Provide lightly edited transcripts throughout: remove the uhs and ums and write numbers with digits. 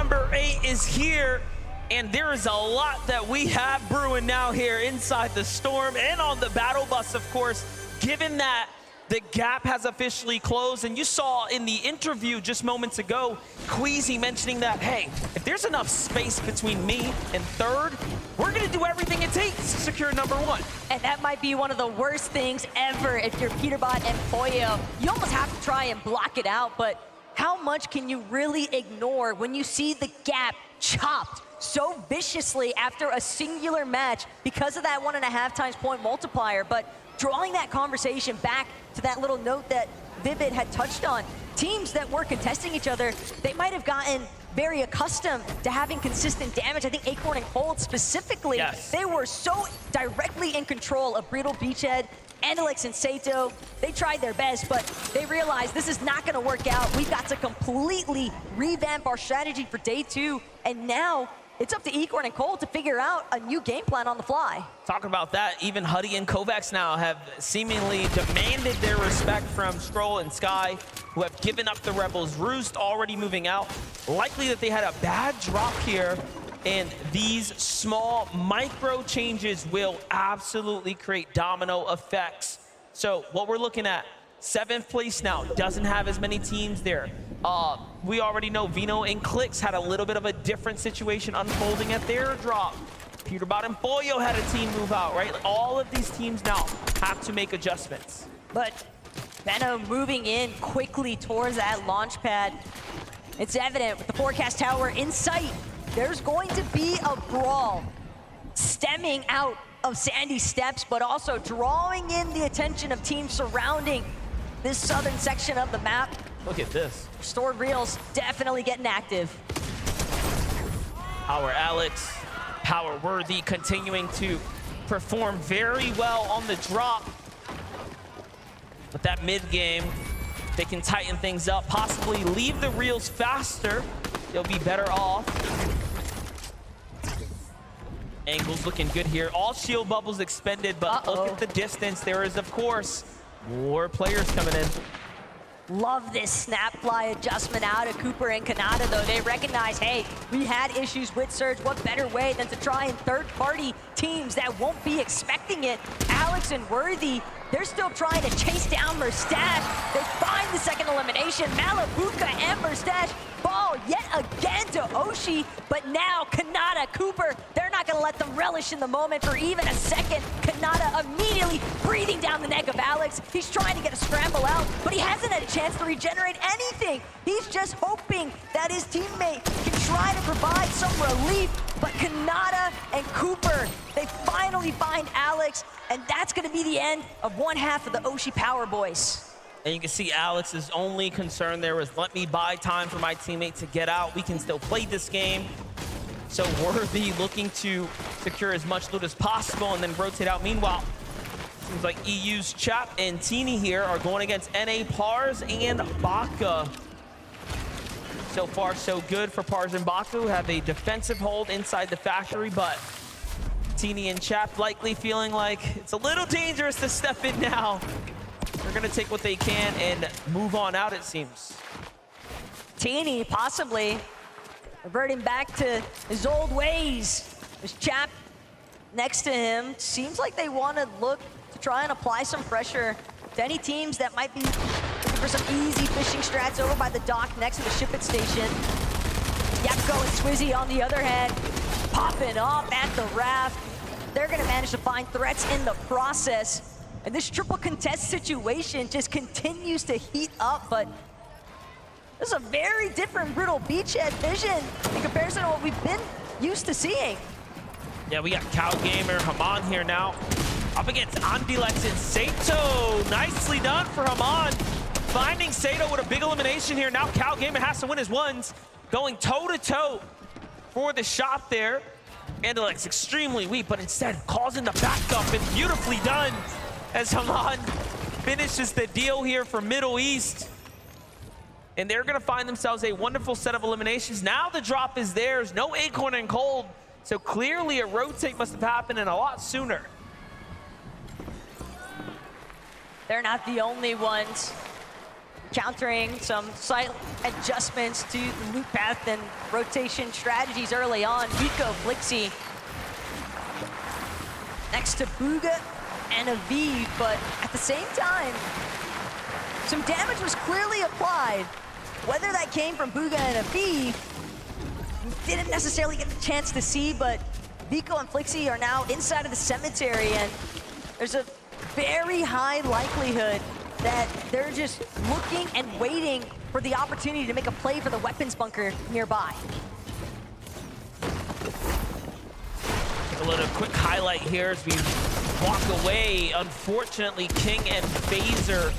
number 8 is here, and there is a lot that we have brewing now here inside the Storm and on the Battle Bus, of course, given that the gap has officially closed. And you saw in the interview just moments ago, Queasy mentioning that, hey, if there's enough space between me and third, we're gonna do everything it takes to secure number 1. And that might be one of the worst things ever if you're Peterbot and Pollo. You almost have to try and block it out, but how much can you really ignore when you see the gap chopped so viciously after a singular match because of that 1.5 times point multiplier? But drawing that conversation back to that little note that Vivid had touched on, teams that were contesting each other, they might have gotten very accustomed to having consistent damage. I think Acorn and Cold specifically, yes, they were so directly in control of Brittle Beachhead, Alex and Sato. They tried their best, but they realized this is not gonna work out. We've got to completely revamp our strategy for day 2, and now it's up to Acorn and Cole to figure out a new game plan on the fly. Talking about that, even Huddy and Kovacs now have seemingly demanded their respect from Stroll and Sky, who have given up the Rebels. Roost already moving out. Likely that they had a bad drop here, and these small micro changes will absolutely create domino effects. So what we're looking at, 7th place now, doesn't have as many teams there. We already know Vino and Clix had a little bit of a different situation unfolding at their drop. Peterbot and Pollo had a team move out, right? All of these teams now have to make adjustments. But Venom moving in quickly towards that launch pad. It's evident with the forecast tower in sight, there's going to be a brawl stemming out of Sandy Steps, but also drawing in the attention of teams surrounding this southern section of the map. Look at this. Stored Reels definitely getting active. Power Alex, Power Worthy continuing to perform very well on the drop. But that mid game, they can tighten things up, possibly leave the Reels faster. They'll be better off. Angles looking good here. All shield bubbles expended, but look at the distance. There is, of course, more players coming in. Love this snap fly adjustment out of Cooper and Kanata, though. They recognize, hey, we had issues with Surge. What better way than to try and third-party teams that won't be expecting it? Alex and Worthy, they're still trying to chase down Merstash. They find the second elimination. Malabuka and Merstash fall yet again to Oshi, but now Kanata, Cooper, they're not gonna let them relish in the moment for even a second. Kanata immediately breathing down the neck of Alex. He's trying to get a scramble out, but he hasn't had a chance to regenerate anything. He's just hoping that his teammate can try to provide some relief, but Kanata and Cooper, they finally find Alex, and that's gonna be the end of one half of the Oshi Power Boys. And you can see Alex's only concern there was, let me buy time for my teammate to get out. We can still play this game. So Worthy looking to secure as much loot as possible and then rotate out. Meanwhile, seems like EU's Chap and Teeny here are going against NA Pars and Baka. So far, so good for Pars and Baka, who have a defensive hold inside the factory, but Teeny and Chap likely feeling like it's a little dangerous to step in now. They're gonna take what they can and move on out, it seems. Teeny possibly reverting back to his old ways. This Chap next to him, seems like they want to look to try and apply some pressure to any teams that might be looking for some easy fishing strats over by the dock next to the ship it station. Yapko and Swizzy on the other hand, popping up at the raft. They're gonna manage to find threats in the process. And this triple contest situation just continues to heat up, but this is a very different Brittle Beachhead vision in comparison to what we've been used to seeing. Yeah, we got Cow Gamer, Haman here now, up against Andilex and Sato. Nicely done for Haman, finding Sato with a big elimination here. Now Cow Gamer has to win his ones, going toe-to-toe for the shot there. Andilex extremely weak, but instead calls in the backup, and beautifully done as Haman finishes the deal here for Middle East. And they're gonna find themselves a wonderful set of eliminations. Now the drop is theirs, no Acorn and Cold. So clearly a rotate must have happened and a lot sooner. They're not the only ones encountering some slight adjustments to loop path and rotation strategies early on. Vico, Flixie next to Bugha and a V, but at the same time, some damage was clearly applied. Whether that came from Bugha and a V, didn't necessarily get the chance to see, but Vico and Flixie are now inside of the cemetery, and there's a very high likelihood that they're just looking and waiting for the opportunity to make a play for the weapons bunker nearby. Take a little quick highlight here as we walk away. Unfortunately, King and Phaser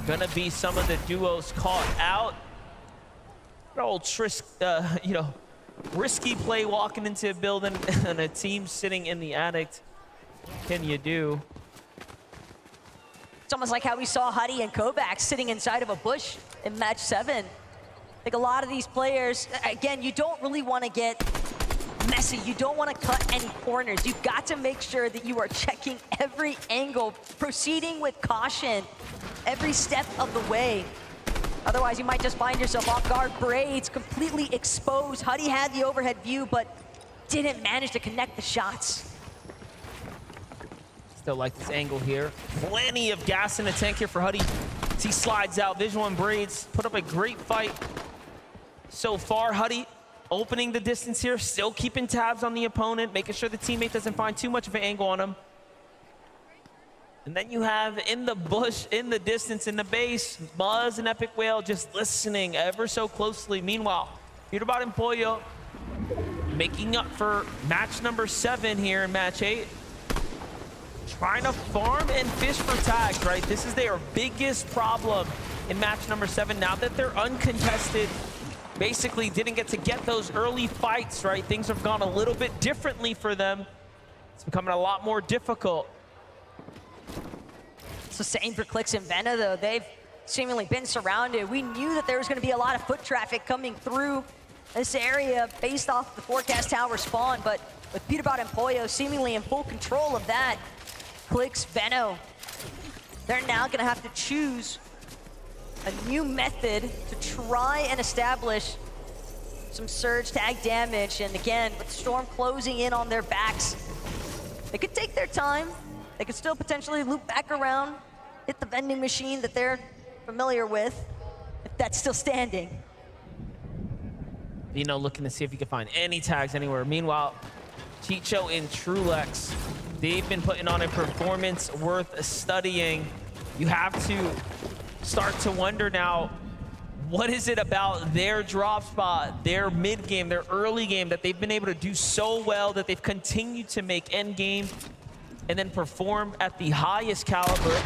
gonna be some of the duos caught out. An old risky play walking into a building and a team sitting in the attic. What can you do? It's almost like how we saw Huddy and Kovacs sitting inside of a bush in match 7. I think a lot of these players, again, you don't really want to get messy. You don't want to cut any corners. You've got to make sure that you are checking every angle, proceeding with caution every step of the way. Otherwise, you might just find yourself off guard. Braids completely exposed. Huddy had the overhead view, but didn't manage to connect the shots. Still like this angle here. Plenty of gas in the tank here for Huddy. As he slides out, Visual and Braids put up a great fight so far. Huddy opening the distance here, still keeping tabs on the opponent, making sure the teammate doesn't find too much of an angle on him. And then you have in the bush, in the distance, in the base, Muzz and Epic Whale just listening ever so closely. Meanwhile, Peterbot and Pollo making up for match number 7 here in match 8. Trying to farm and fish for tags, right? This is their biggest problem in match number 7. Now that they're uncontested, basically didn't get to get those early fights, right? Things have gone a little bit differently for them. It's becoming a lot more difficult. So same for Clix and Vena, though. They've seemingly been surrounded. We knew that there was going to be a lot of foot traffic coming through this area based off the forecast tower spawn, but with Peterbot and Pollo seemingly in full control of that, Clix, Veno, they're now going to have to choose a new method to try and establish some surge tag damage. And again, with Storm closing in on their backs, they could take their time. They could still potentially loop back around, hit the vending machine that they're familiar with, if that's still standing. Vino looking to see if he can find any tags anywhere. Meanwhile, Chicho and Trulex, they've been putting on a performance worth studying. You have to start to wonder now, what is it about their drop spot, their mid game, their early game that they've been able to do so well that they've continued to make end game and then perform at the highest caliber.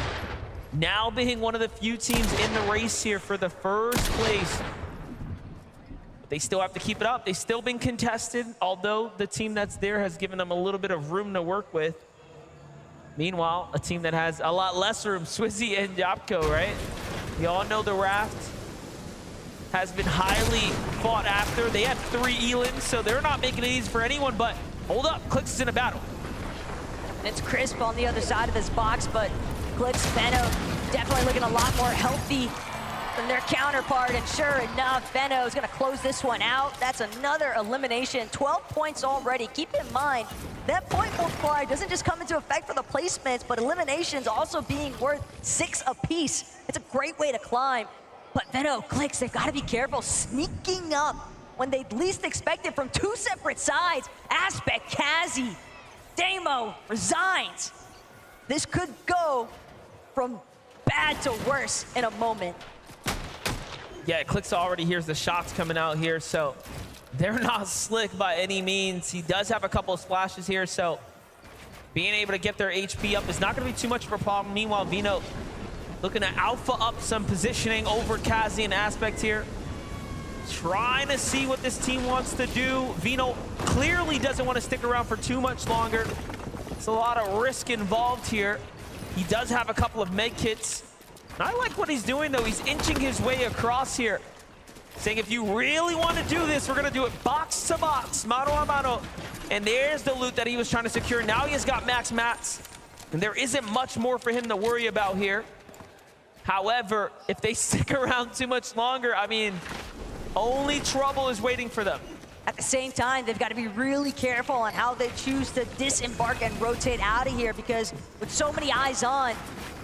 Now being one of the few teams in the race here for the first place. But they still have to keep it up. They've still been contested, although the team that's there has given them a little bit of room to work with. Meanwhile, a team that has a lot less room, Swizzy and Yapko, right? We all know the Raft has been highly fought after. They had 3 Elans, so they're not making it easy for anyone, but hold up, Clix is in a battle. It's Crisp on the other side of this box, but Clix, Veno definitely looking a lot more healthy than their counterpart, and sure enough, Veno is gonna close this one out. That's another elimination, 12 points already. Keep in mind, that point multiplier doesn't just come into effect for the placements, but eliminations also being worth 6 apiece. It's a great way to climb. But Veno, Clix, they've gotta be careful, sneaking up when they least expect it from 2 separate sides. Aspect, Kazi, Damo resigns. This could go from bad to worse in a moment. Yeah, Clix already hears the shots coming out here, so they're not slick by any means. He does have a couple of splashes here, so being able to get their HP up is not going to be too much of a problem. Meanwhile, Vino looking to alpha up some positioning over Kazi and Aspect here. Trying to see what this team wants to do. Vino clearly doesn't want to stick around for too much longer. It's a lot of risk involved here. He does have a couple of med kits. And I like what he's doing, though. He's inching his way across here, saying if you really want to do this, we're going to do it box to box, mano a mano. And there's the loot that he was trying to secure. Now he has got max mats, and there isn't much more for him to worry about here. However, if they stick around too much longer, I mean, only trouble is waiting for them. At the same time, they've got to be really careful on how they choose to disembark and rotate out of here, because with so many eyes on,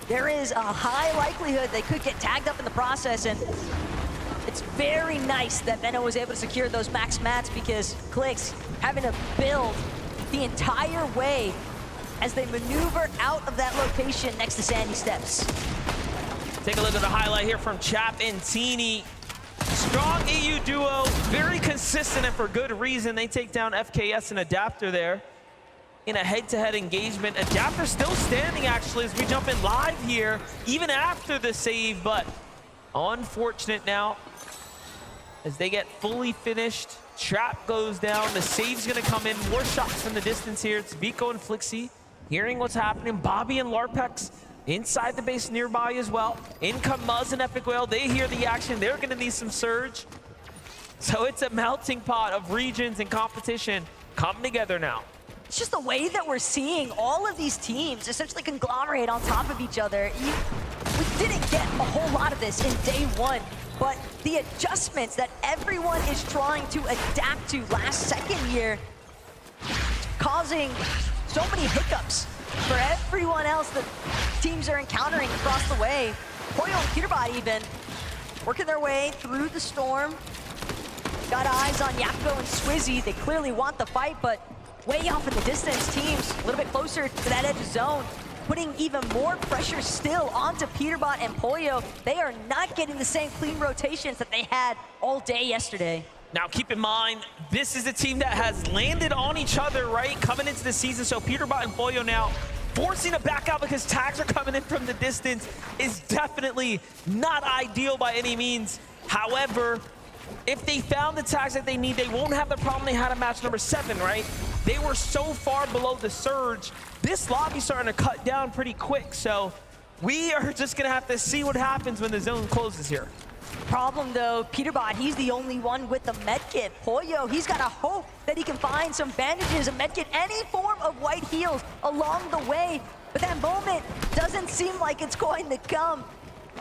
there is a high likelihood they could get tagged up in the process. And it's very nice that Venno was able to secure those max mats, because Clix having to build the entire way as they maneuver out of that location next to Sandy Steps. Take a look at the highlight here from Chap and Teeny. Strong EU duo, very consistent and for good reason. They take down FKS and Adapter there in a head-to-head engagement. Adapter still standing actually as we jump in live here, even after the save, but unfortunate now as they get fully finished. Trap goes down, the save's gonna come in, more shots from the distance here. It's Vico and Flixie hearing what's happening. Bobby and Larpex inside the base nearby as well. In come Muzz and Epic Whale, they hear the action, they're gonna need some surge. So it's a melting pot of regions and competition coming together now. It's just the way that we're seeing all of these teams essentially conglomerate on top of each other. We didn't get a whole lot of this in day one, but the adjustments that everyone is trying to adapt to last second here, causing so many hiccups for everyone else that teams are encountering across the way. Poyo and Peterbot even working their way through the storm. Got eyes on Yapko and Swizzy. They clearly want the fight, but way off in the distance. Teams a little bit closer to that edge of zone, putting even more pressure still onto Peterbot and Poyo. They are not getting the same clean rotations that they had all day yesterday. Now keep in mind, this is a team that has landed on each other, right, coming into the season. So Peterbot and Poyo now forcing to back out because tags are coming in from the distance is definitely not ideal by any means. However, if they found the tags that they need, they won't have the problem they had in match number 7, right? They were so far below the surge. This lobby's starting to cut down pretty quick, so we are just gonna have to see what happens when the zone closes here. Problem though, Peterbot, he's the only one with the medkit. Poyo, he's got to hope that he can find some bandages, a medkit, any form of white heals along the way. But that moment doesn't seem like it's going to come.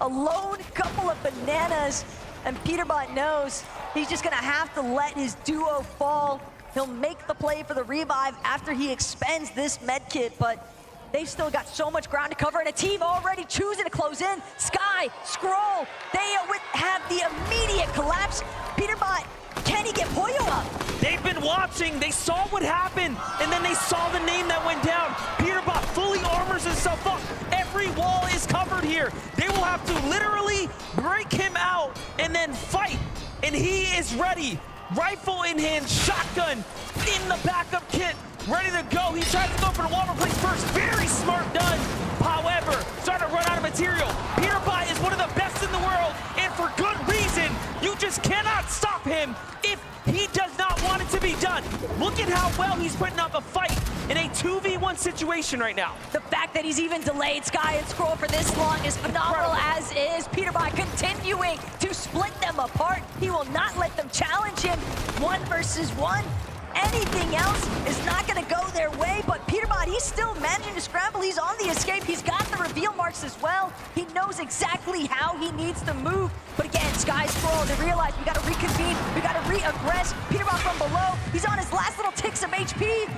A lone couple of bananas, and Peterbot knows he's just gonna have to let his duo fall. He'll make the play for the revive after he expends this medkit, but they've still got so much ground to cover, and a team already choosing to close in. Sky, Scroll, they have the immediate collapse. Peterbot, can he get Poyo up? They've been watching, they saw what happened, and then they saw the name that went down. Peterbot fully armors himself up. Every wall is covered here. They will have to literally break him out and then fight, and he is ready. Rifle in hand, shotgun in the backup kit, ready to go. He tries to go for the wall replace first. Very smart done. However, starting to run out of material. Peterbot is one of the best in the world, and for good reason. You just cannot stop him if he does not want it to be done. Look at how well he's putting up a fight in a 2v1 situation right now. The fact that he's even delayed Sky and Scroll for this long is phenomenal, as is Peterbot continuing to split them apart. He will not let them challenge him 1 versus 1. Anything else is not going to go their way, but Peterbot, he's still managing to scramble. He's on the escape. He's got the reveal marks as well. He knows exactly how he needs to move. But again, Sky, Scroll, they realize we got to reconvene. We got to re-aggress. Peterbot from below. He's on his last little ticks of HP,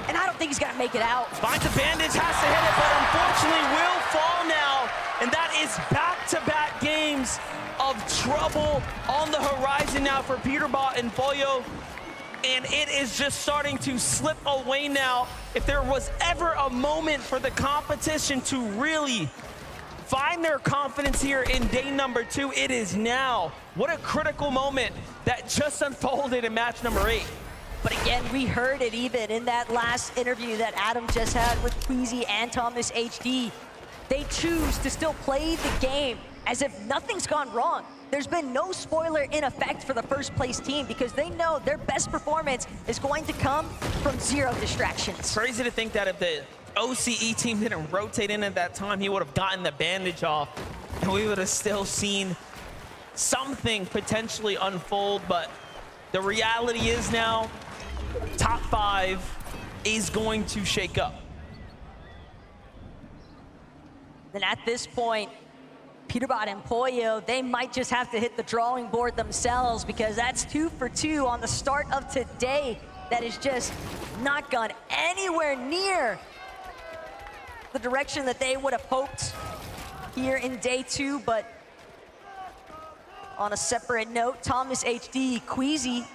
and I don't think he's going to make it out. Finds a bandage, has to hit it, but unfortunately will fall now. And that is back-to-back games of trouble on the horizon now for Peterbot and Poyo. And it is just starting to slip away now. If there was ever a moment for the competition to really find their confidence here in day number 2, it is now. What a critical moment that just unfolded in match number 8. But again, we heard it even in that last interview that Adam just had with Queasy and Thomas HD. They choose to still play the game as if nothing's gone wrong. There's been no spoiler in effect for the first place team because they know their best performance is going to come from 0 distractions. Crazy to think that if the OCE team didn't rotate in at that time, he would have gotten the bandage off and we would have still seen something potentially unfold. But the reality is now, top 5 is going to shake up. And at this point, Peterbot and Pollo, they might just have to hit the drawing board themselves, because that's 2 for 2 on the start of today. That is just not gone anywhere near the direction that they would have hoped here in day 2. But on a separate note, Thomas HD, Queasy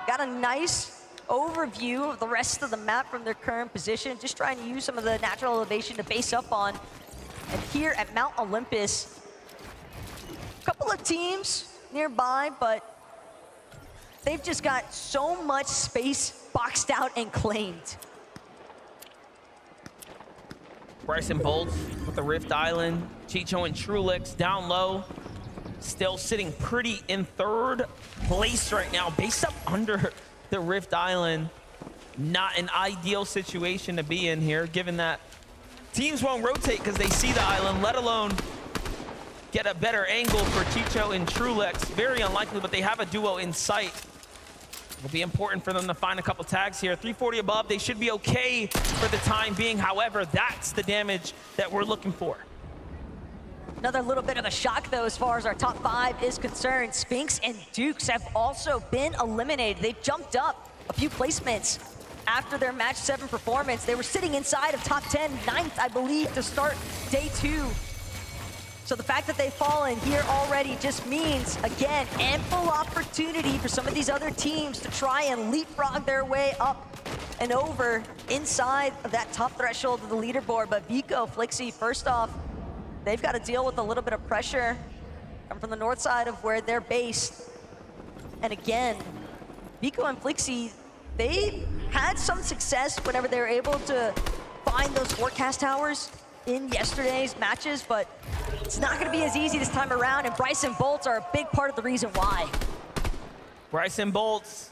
got a nice overview of the rest of the map from their current position, just trying to use some of the natural elevation to base up on. And here at Mount Olympus, a couple of teams nearby, but they've just got so much space boxed out and claimed. Bryson Bolts with the Rift Island. Chicho and Trulix down low. Still sitting pretty in 3rd place right now, based up under the Rift Island. Not an ideal situation to be in here, given that teams won't rotate because they see the island, let alone get a better angle for Chicho and Trulix. Very unlikely, but they have a duo in sight. It'll be important for them to find a couple tags here. 340 above, they should be okay for the time being. However, that's the damage that we're looking for. Another little bit of a shock, though, as far as our top 5 is concerned. Spinks and Dukes have also been eliminated. They've jumped up a few placements after their match 7 performance. They were sitting inside of top 10, 9th, I believe, to start day 2. So the fact that they've fallen here already just means, again, ample opportunity for some of these other teams to try and leapfrog their way up and over inside of that top threshold of the leaderboard. But Vico, Flixie, first off, they've got to deal with a little bit of pressure come from the north side of where they're based. And again, Vico and Flixie, they had some success whenever they were able to find those forecast towers in yesterday's matches, but it's not going to be as easy this time around, and Bryson Bolts are a big part of the reason why. Bryson Bolts,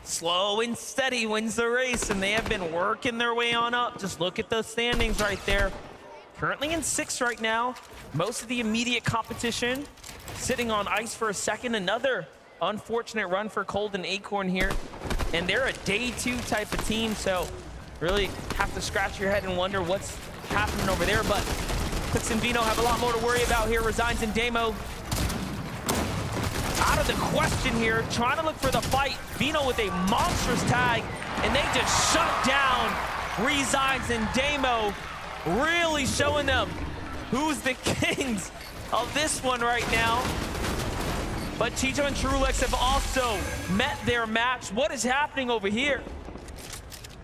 slow and steady, wins the race, and they have been working their way on up. Just look at those standings right there. Currently in 6th right now. Most of the immediate competition sitting on ice for a second. Another unfortunate run for Cold and Acorn here. And they're a day 2 type of team, so really have to scratch your head and wonder what's happening over there. But Clix and Vino have a lot more to worry about here. Resigns and Damo out of the question here, trying to look for the fight. Vino with a monstrous tag, and they just shut down Resigns and Damo, really showing them who's the kings of this one right now. But Chicho and Trulix have also met their match. What is happening over here?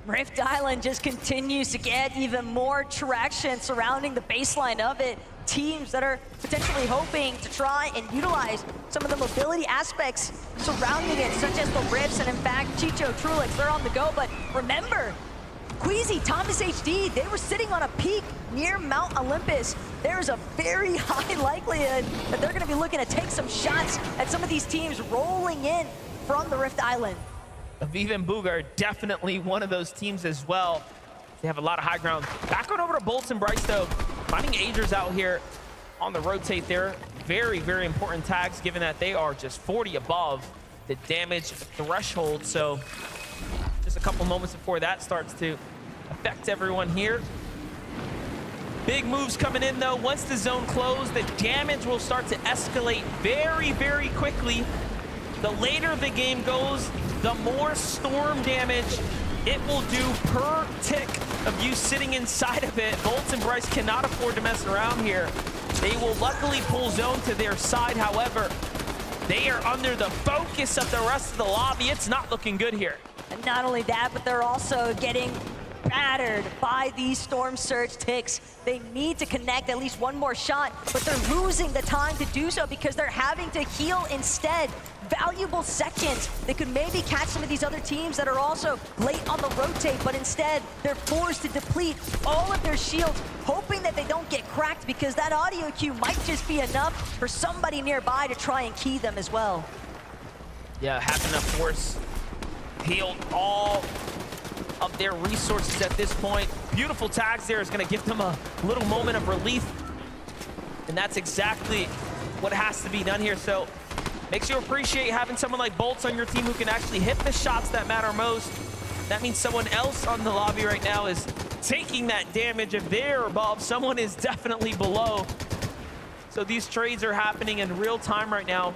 Rift Island just continues to get even more traction surrounding the baseline of it. Teams that are potentially hoping to try and utilize some of the mobility aspects surrounding it, such as the rifts, and in fact, Chicho, Trulix, they're on the go. But remember, Queasy, Thomas HD, they were sitting on a peak near Mount Olympus. There's a very high likelihood that they're going to be looking to take some shots at some of these teams rolling in from the Rift Island. Aviv and Boog are definitely one of those teams as well. They have a lot of high ground. Back on over to Bolts and Bryce, though. Finding Agers out here on the rotate there. Very, very important tags, given that they are just 40 above the damage threshold. So just a couple moments before that starts to affect everyone here. Big moves coming in, though. Once the zone closed, the damage will start to escalate very, very quickly. The later the game goes, the more storm damage it will do per tick of you sitting inside of it. Bolts and Bryce cannot afford to mess around here. They will luckily pull zone to their side. However, they are under the focus of the rest of the lobby. It's not looking good here. And not only that, but they're also getting battered by these Storm Surge ticks. They need to connect at least one more shot, but they're losing the time to do so because they're having to heal instead. Valuable seconds. They could maybe catch some of these other teams that are also late on the rotate, but instead they're forced to deplete all of their shields, hoping that they don't get cracked, because that audio cue might just be enough for somebody nearby to try and key them as well. Yeah, having to force heal all of their resources at this point. Beautiful tags there is going to give them a little moment of relief, and that's exactly what has to be done here. So makes you appreciate having someone like Bolts on your team who can actually hit the shots that matter most. That means someone else on the lobby right now is taking that damage. If they're above, someone is definitely below. So these trades are happening in real time right now.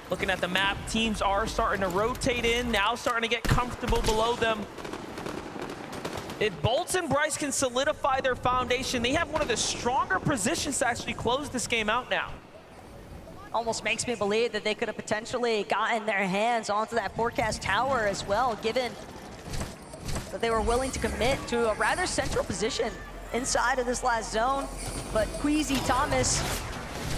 Looking at the map, teams are starting to rotate in, now starting to get comfortable below them. If Bolts and Bryce can solidify their foundation, they have one of the stronger positions to actually close this game out now. Almost makes me believe that they could have potentially gotten their hands onto that forecast tower as well, given that they were willing to commit to a rather central position inside of this last zone. But Queasy, Thomas,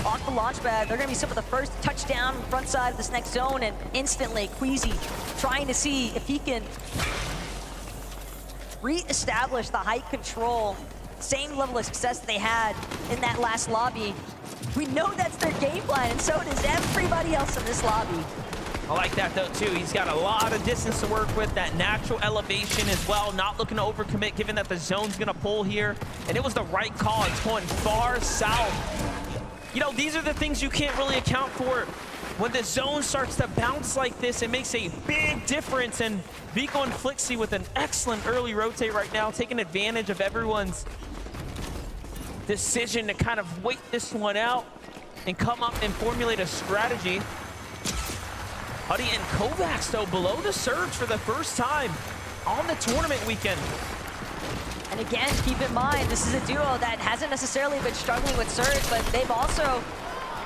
off the launch pad, they're gonna be some of the first touchdown front side of this next zone, and instantly Queasy trying to see if he can re-establish the height control, same level of success they had in that last lobby. We know that's their game plan, and so does everybody else in this lobby. I like that though too. He's got a lot of distance to work with, that natural elevation as well, not looking to overcommit given that the zone's gonna pull here. And it was the right call. It's going far south. You know, these are the things you can't really account for. When the zone starts to bounce like this, it makes a big difference. And Vico and Flixie with an excellent early rotate right now, taking advantage of everyone's decision to kind of wait this one out and come up and formulate a strategy. Huddy and Kovacs, though, below the surge for the first time on the tournament weekend. And again, keep in mind, this is a duo that hasn't necessarily been struggling with surge, but they've also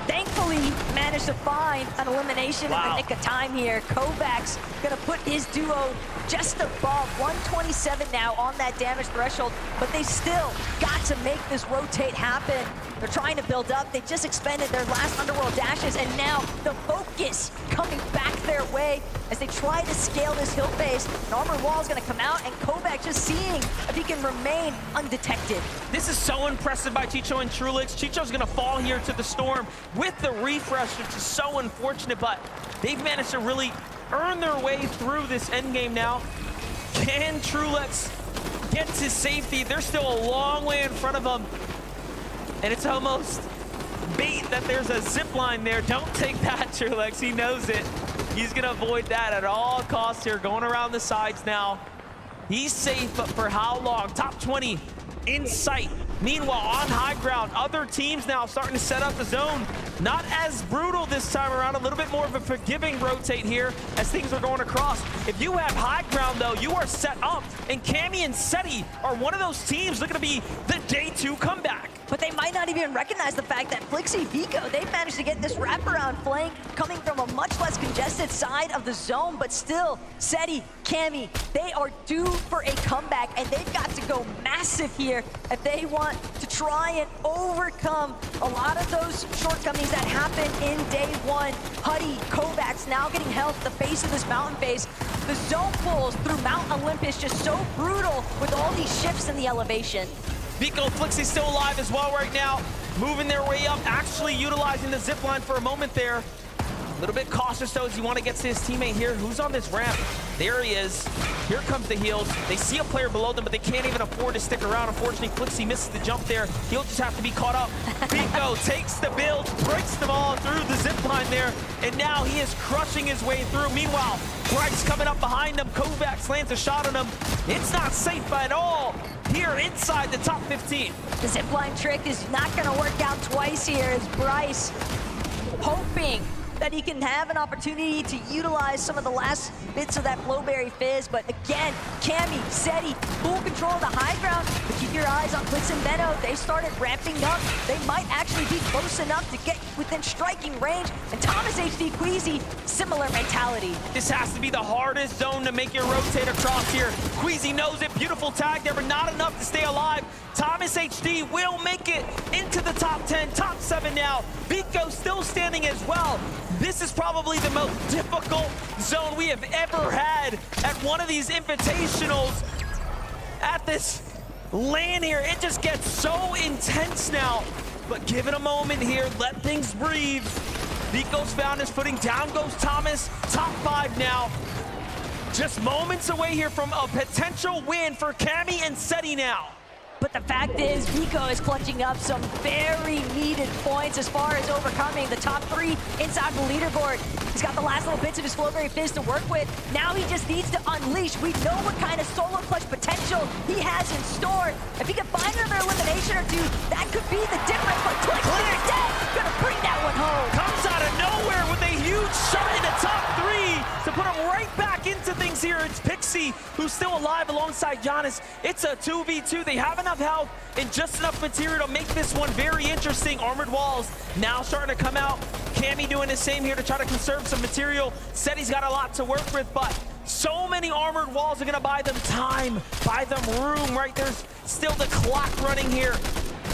thankfully managed to find an elimination in the nick of time here. Kovacs gonna put his duo just above 127 now on that damage threshold, but they still got to make this rotate happen. They're trying to build up. They just expended their last Underworld dashes, and now the focus coming back their way as they try to scale this hill face. An armored wall is gonna come out, and Kovac just seeing if he can remain undetected. This is so impressive by Chicho and Trulix. Chicho's gonna fall here to the storm with the refresh, which is so unfortunate, but they've managed to really earn their way through this endgame now. Can Trulix get to safety? They're still a long way in front of them. And it's almost bait that there's a zip line there. Don't take that, Trulix. He knows it. He's gonna avoid that at all costs here, going around the sides now. He's safe, but for how long? Top 20 in sight. Meanwhile, on high ground, other teams now starting to set up the zone. Not as brutal this time around, a little bit more of a forgiving rotate here as things are going across. If you have high ground, though, you are set up. And Cammy and Seti are one of those teams looking to be the day 2 comeback. But they might not even recognize the fact that Flixie, Vico, they've managed to get this wraparound flank coming from a much less congested side of the zone, but still, Seti, Cammy, they are due for a comeback, and they've got to go massive here if they want to try and overcome a lot of those shortcomings that happened in day 1. Huddy, Kovacs now getting held at the base of this mountain face. The zone pulls through Mount Olympus just so brutal with all these shifts in the elevation. Vico and Flixie still alive as well right now, moving their way up, actually utilizing the zipline for a moment there. A little bit cautious though as you want to get to his teammate here. Who's on this ramp? There he is. Here comes the heals. They see a player below them, but they can't even afford to stick around. Unfortunately, Flixie misses the jump there. He'll just have to be caught up. Vico takes the build, breaks them all through the zipline there, and now he is crushing his way through. Meanwhile, Bryce coming up behind him. Kovacs lands a shot on him. It's not safe at all here inside the top 15. The zipline trick is not gonna work out twice here as Bryce hoping that he can have an opportunity to utilize some of the last bits of that Flowberry Fizz. But again, Cammy, Seti, full control of the high ground. But keep your eyes on Blitz and Benno. They started ramping up. They might actually be close enough to get within striking range. And Thomas HD Queasy, similar mentality. This has to be the hardest zone to make your rotate across here. Queasy knows it. Beautiful tag there, but not enough to stay alive. Thomas HD will make it into the top 10, top 7 now. Vico still standing as well. This is probably the most difficult zone we have ever had at one of these invitationals. At this lane here, it just gets so intense now. But give it a moment here, let things breathe. Vico's found his footing, down goes Thomas, top 5 now. Just moments away here from a potential win for Cammy and Seti now. But the fact is, Vico is clutching up some very needed points as far as overcoming the top 3 inside the leaderboard. He's got the last little bits of his Flowberry Fizz to work with. Now he just needs to unleash. We know what kind of solo clutch potential he has in store. If he can find another elimination or two, that could be the difference. But Twitch is dead. Gonna bring that one home. Comes out of nowhere with a huge shot in the top 3 to put him right back into things here. It's Pixie who's still alive alongside Giannis. It's a 2v2. They have enough health and just enough material to make this one very interesting. Armored Walls now starting to come out. Cammy doing the same here to try to conserve some material. Said he's got a lot to work with, but so many Armored Walls are gonna buy them time, buy them room, right? There's still the clock running here.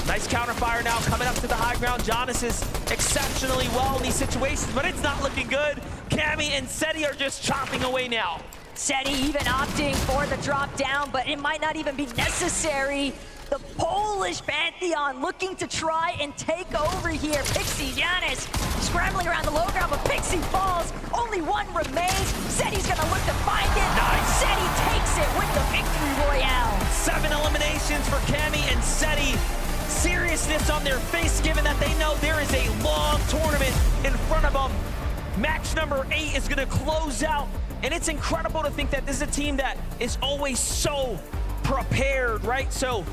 Nice counterfire now coming up to the high ground. Giannis is exceptionally well in these situations, but it's not looking good. Cammy and Seti are just chopping away now. Seti even opting for the drop down, but it might not even be necessary. The Polish Pantheon looking to try and take over here. Pixie, Giannis scrambling around the low ground, but Pixie falls. Only one remains. Seti's gonna look to find it. Nice. Seti takes it with the victory royale. 7 eliminations for Cammy and Seti. Seriousness on their face, given that they know there is a long tournament in front of them. Match number 8 is gonna close out, and it's incredible to think that this is a team that is always so prepared, right? So